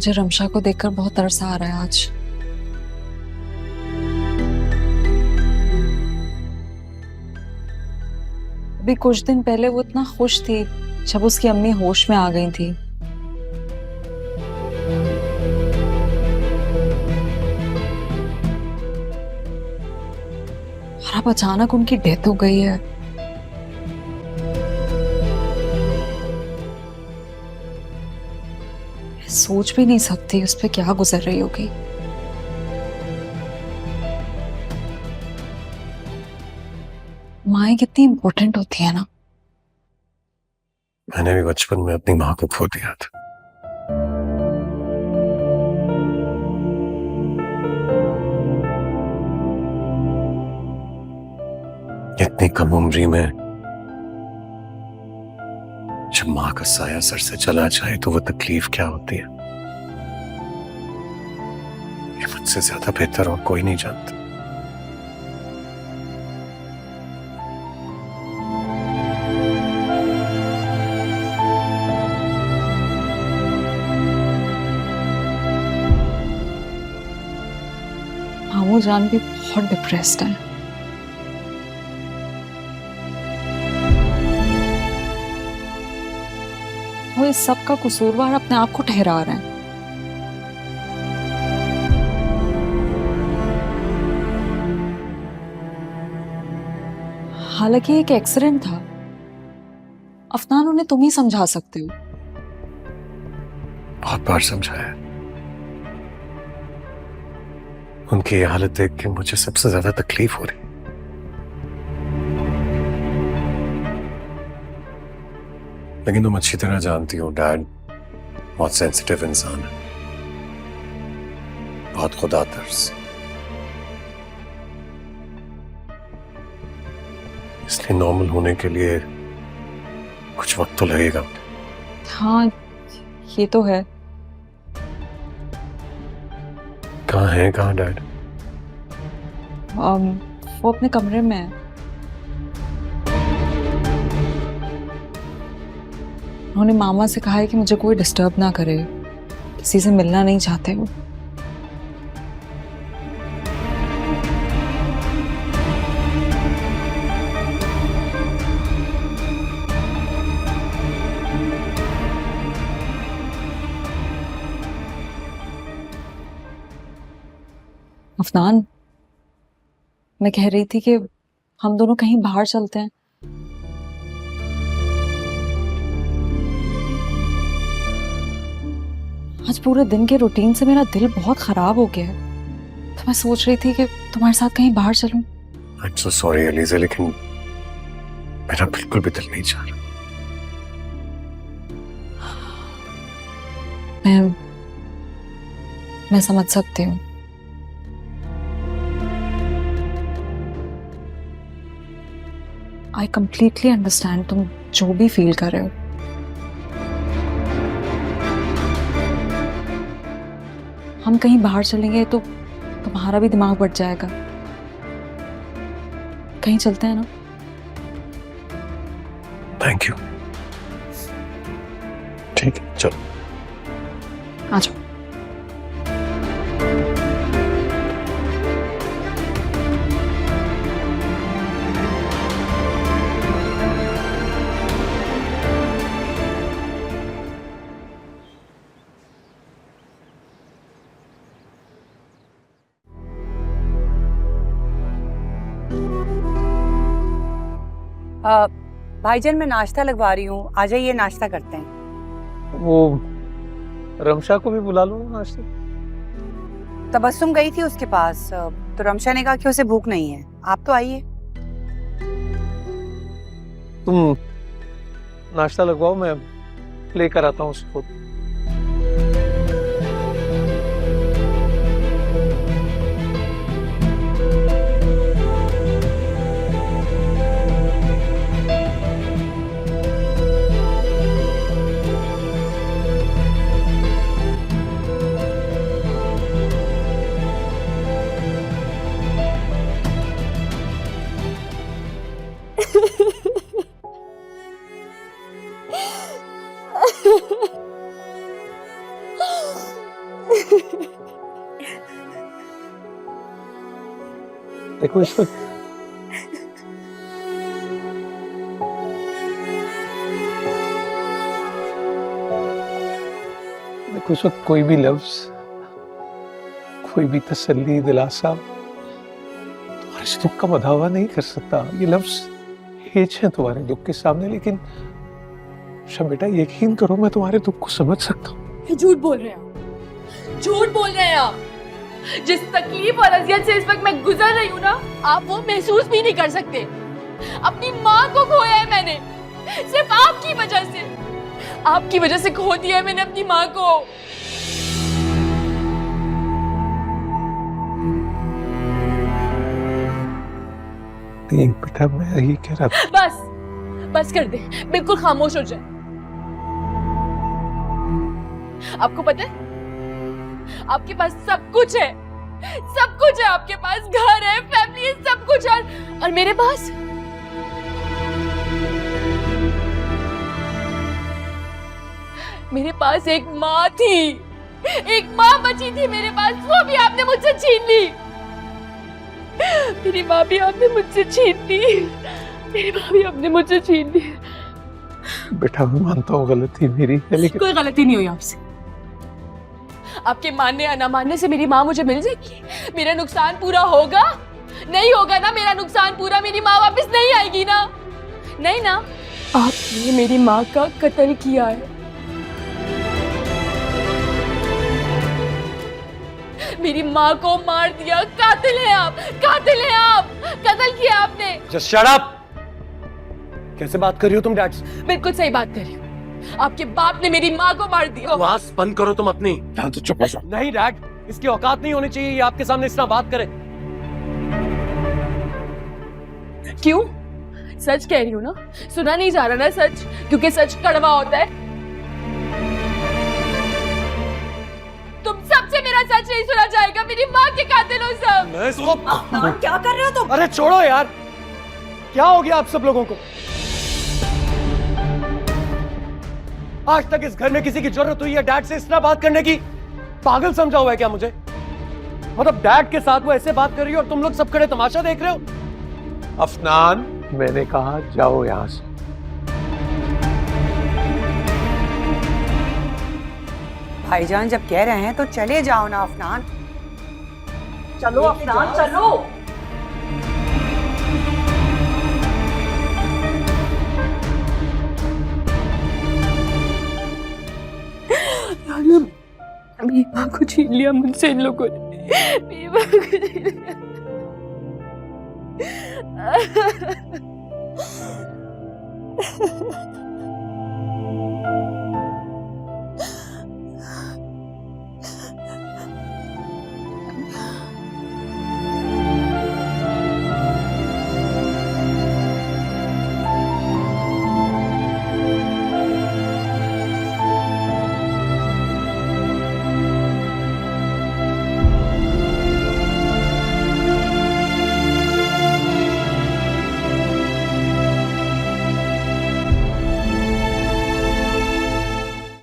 मुझे रमशा को देखकर बहुत तरस आ रहा है आज। अभी कुछ दिन पहले वो इतना खुश थी जब उसकी अम्मी होश में आ गई थी। और अब अचानक उनकी डेथ हो गई है। मैं सोच भी नहीं सकती उस पर क्या गुजर रही होगी। माएँ कितनी इंपॉर्टेंट होती है ना। मैंने भी बचपन में अपनी माँ को खो दिया था। इतनी कम उम्री में जब माँ का साया सर से चला जाए तो वो तकलीफ क्या होती है, ये मुझसे ज्यादा बेहतर और कोई नहीं जानता। मामू जान भी बहुत डिप्रेस्ड है। वो इस सब का कसूरवार अपने आप को ठहरा रहे हैं। हालांकि एक एक्सीडेंट था। अफनान, उन्हें तुम ही समझा सकते हो। बहुत बार समझाया। उनकी ये हालत देख के मुझे सबसे ज्यादा तकलीफ हो रही। लेकिन तुम अच्छी तरह जानती हो डैड बहुत सेंसिटिव इंसान है, बहुत खुदा तरस। इसलिए नॉर्मल होने के लिए कुछ वक्त तो लगेगा। हाँ, ये तो है। कहाँ है, कहाँ डैड? वो अपने कमरे में है। उन्होंने मामा से कहा है कि मुझे कोई डिस्टर्ब ना करे, किसी से मिलना नहीं चाहते वो। अफनान, मैं कह रही थी कि हम दोनों कहीं बाहर चलते हैं। आज पूरे दिन के रूटीन से मेरा दिल बहुत खराब हो गया है, तो मैं सोच रही थी कि तुम्हारे साथ कहीं बाहर चलूं। I'm so sorry एलिज़ा, लेकिन मेरा बिल्कुल भी दिल नहीं चाह रहा। मैं समझ सकती हूँ। आई कंप्लीटली अंडरस्टैंड तुम जो भी फील कर रहे हो। हम कहीं बाहर चलेंगे तो तुम्हारा भी दिमाग बढ़ जाएगा। कहीं चलते हैं ना? Thank you. ठीक है, चलो आ जाओ। भाईजान, मैं नाश्ता लगवा रही हूँ, आ जाइए नाश्ता करते हैं। वो रमशा को भी बुला लो नाश्ते। तबस्सुम गई थी उसके पास, तो रमशा ने कहा कि उसे भूख नहीं है। आप तो आइए। तुम नाश्ता लगवाओ, मैं लेकर आता हूँ उसको। देखो इस वक्त देखो इस वक्त कोई भी लफ्ज, कोई भी तसल्ली, दिलासा तुम्हारे इस दुख का मदावा नहीं कर सकता। ये लफ्ज हेज है तुम्हारे दुख के सामने, लेकिन शब बेटा यकीन करो मैं तुम्हारे दुख को समझ सकता हूँ। ये झूठ बोल रहे हैं आप, झूठ बोल रहे हैं आप। जिस तकलीफ और अजियत से इस वक्त मैं गुजर रही हूँ ना, आप वो महसूस भी नहीं कर सकते। अपनी माँ को खोया है मैंने, सिर्फ आपकी वजह से। आपकी वजह से खो दिया है मैंने अपनी माँ को। नहीं बेटा, मैं यही कह रहा था। बस कर दे, बिल्कुल खामोश हो जाए। आपको पता है, आपके पास सब कुछ है, सब कुछ है आपके पास, घर है, फैमिली है, सब कुछ है। और मेरे पास एक माँ थी, एक माँ बची थी मेरे पास, वो भी आपने मुझसे छीन ली। मेरी माँ भी आपने मुझसे छीन ली, मेरी माँ भी आपने मुझसे छीन ली। बेटा मैं मानता हूँ गलती मेरी है, लेकिन कोई गलती नहीं हुई आपसे। आपके मानने या ना मानने से मेरी माँ मुझे मिल जाएगी, मेरा नुकसान पूरा होगा? नहीं होगा ना मेरा नुकसान पूरा, मेरी माँ वापस नहीं आएगी ना? नहीं ना? आपने मेरी माँ का कत्ल किया है, मेरी माँ को मार दिया। कातिल है आप, कातिल है आप, कत्ल किया आपने। Just shut up. कैसे बात कर रही हो तुम डैड से? बिल्कुल सही बात कर रही हूँ। आपके बाप ने मेरी माँ को मार दिया। आवाज बंद करो तुम अपनी। तो चुप हो जाओ। नहीं डैड, इसकी औकात नहीं होनी चाहिए ये आपके सामने इस तरह बात करे। क्यों? सच कह रही हूँ ना, सुना नहीं जा रहा ना सच, क्योंकि सच कड़वा होता है। तुम सबसे मेरा सच नहीं सुना जाएगा, मेरी माँ के कातिल हो सब। मैं इसको क्या कर रहे हो तुम? अरे छोड़ो यार, क्या हो गया आप सब लोगों को? आज तक इस घर में किसी की जरूरत हुई है डैड से इस तरह बात करने की? पागल समझा हुआ है क्या मुझे? मतलब डैड के साथ वो ऐसे बात कर रही हो और तुम लोग सब खड़े तमाशा देख रहे हो? अफनान, मैंने कहा जाओ यहाँ से। भाईजान जब कह रहे हैं तो चले जाओ ना अफनान। चलो अफनान, चलो। मेरी माँ को छीन लिया मुझसे इन लोगों ने, मेरी माँ को छीन लिया।